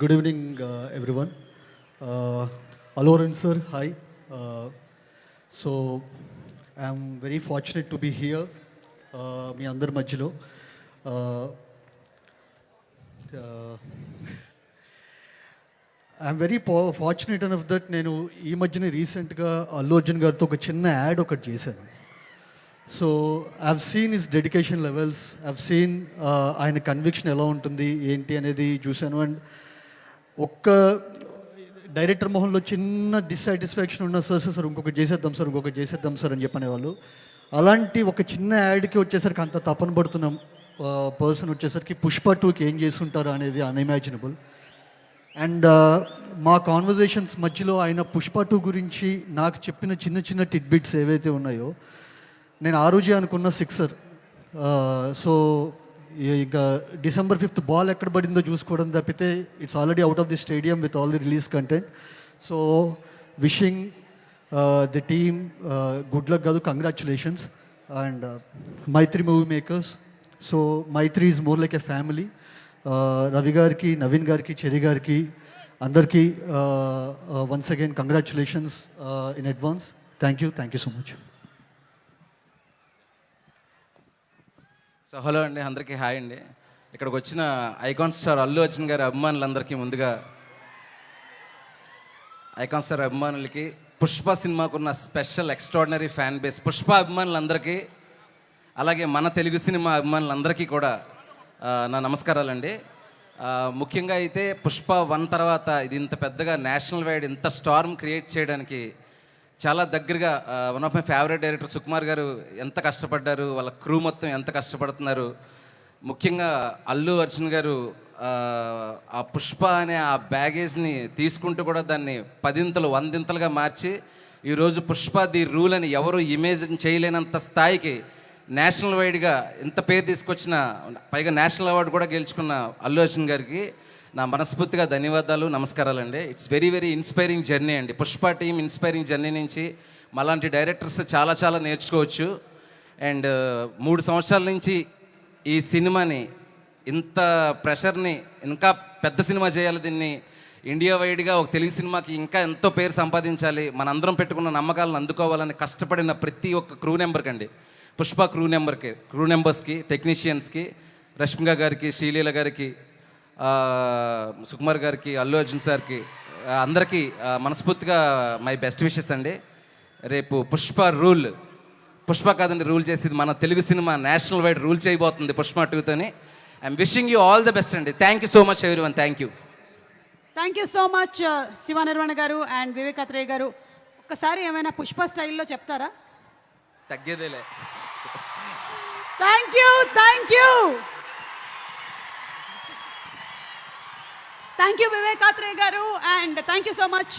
Good evening, everyone. Aloran sir, hi. So, I'm very fortunate to be here. మీ అందరి మధ్యలో I'm very fortunate enough that నేను ఈ మధ్యనే రీసెంట్గా అల్లు అర్జున్ గారితో ఒక చిన్న యాడ్ ఒకటి చేశాను. So I've seen his dedication levels, I've seen ఆయన కన్విక్షన్ ఎలా ఉంటుంది ఏంటి అనేది చూశాను. అండ్ ఒక్క డైరెక్టర్ మొహంలో చిన్న డిస్సాటిస్ఫాక్షన్ ఉన్న సార్ ఇంకొకటి చేసేద్దాం సార్ అని చెప్పనేవాళ్ళు. అలాంటి ఒక చిన్న యాడ్కి వచ్చేసరికి అంత తపన పడుతున్న పర్సన్ వచ్చేసరికి పుష్ప 2కి ఏం చేస్తుంటారు అనేది అన్ఇమాజినబుల్. అండ్ మా కాన్వర్జేషన్స్ మధ్యలో ఆయన పుష్ప 2 గురించి నాకు చెప్పిన చిన్న చిన్న టిడ్బిట్స్ ఏవైతే ఉన్నాయో నేను ఆ రోజే అనుకున్న సిక్సర్. సో ఇక December 5th బాల్ ఎక్కడ పడిందో చూసుకోవడం తప్పితే it's already out of the stadium with all the release content. So wishing the team good luck కాదు, congratulations. And Mythri movie makers, so Mythri is more like a family. Ravi గారికి, నవీన్ గారికి, చెరి గారికి అందరికీ once again congratulations in advance. Thank you so much. So hello అండి, అందరికీ hi అండి. ఇక్కడికి వచ్చిన ఐకాన్ స్టార్ అల్లు అర్జున్ గారి అభిమానులందరికీ ముందుగా ఐకాన్ స్టార్ అభిమానులకి, పుష్ప సినిమాకున్న special extraordinary fan base Pushpa అభిమానులందరికీ, అలాగే మన తెలుగు సినిమా అభిమానులందరికీ కూడా నా నమస్కారాలండి. ముఖ్యంగా అయితే పుష్ప 1 తర్వాత ఇది ఇంత పెద్దగా నేషనల్ వైడ్ ఇంత స్టార్మ్ క్రియేట్ చేయడానికి చాలా దగ్గరగా one of my favourite director Sukumar గారు ఎంత కష్టపడ్డారు, వాళ్ళ క్రూ మొత్తం ఎంత కష్టపడుతున్నారు. ముఖ్యంగా అల్లు అర్జున్ గారు ఆ పుష్ప అనే ఆ బ్యాగేజ్ని తీసుకుంటూ కూడా దాన్ని 10 100 మార్చి ఈరోజు పుష్ప ది రూల్ అని ఎవరు ఇమేజిన్ చేయలేనంత స్థాయికి నేషనల్ వైడ్గా ఇంత పేరు తీసుకొచ్చిన, పైగా నేషనల్ అవార్డు కూడా గెలుచుకున్న అల్లు అర్జున్ గారికి నా మనస్ఫూర్తిగా ధన్యవాదాలు, నమస్కారాలండి. It's very very inspiring journey అండి. పుష్ప టీమ్ ఇన్స్పైరింగ్ జర్నీ నుంచి మాలాంటి డైరెక్టర్స్ చాలా నేర్చుకోవచ్చు. అండ్ 3 సంవత్సరాల నుంచి ఈ సినిమాని ఇంత ప్రెషర్ని, ఇంకా పెద్ద సినిమా చేయాలి, దీన్ని ఇండియా వైడ్గా ఒక తెలుగు సినిమాకి ఇంకా ఎంతో పేరు సంపాదించాలి, మనందరం పెట్టుకున్న నమ్మకాలను అందుకోవాలని కష్టపడిన ప్రతి ఒక్క క్రూ నెంబర్కి అండి, పుష్ప క్రూ నెంబర్స్కి, టెక్నీషియన్స్కి, రష్మిక గారికి, శ్రీలీల గారికి, సుకుమార్ గారికి, అల్లు అర్జున్ సార్కి, అందరికీ మనస్ఫూర్తిగా మై బెస్ట్ విషెస్ అండి. రేపు పుష్ప కాదండి రూల్ చేసేది, మన Telugu cinema national wide rule చేయబోతుంది పుష్ప 2తోని. I'm wishing you all the best అండి. Thank you so much everyone. Thank you so much Shiva Nirvana గారు అండ్ వివేక్ అత్రేయ గారు. ఒక్కసారి ఏమైనా పుష్ప స్టైల్లో చెప్తారా? తగ్గేదేలే. థ్యాంక్ యూ వివేక్ అత్రేయ గారు, and thank you so much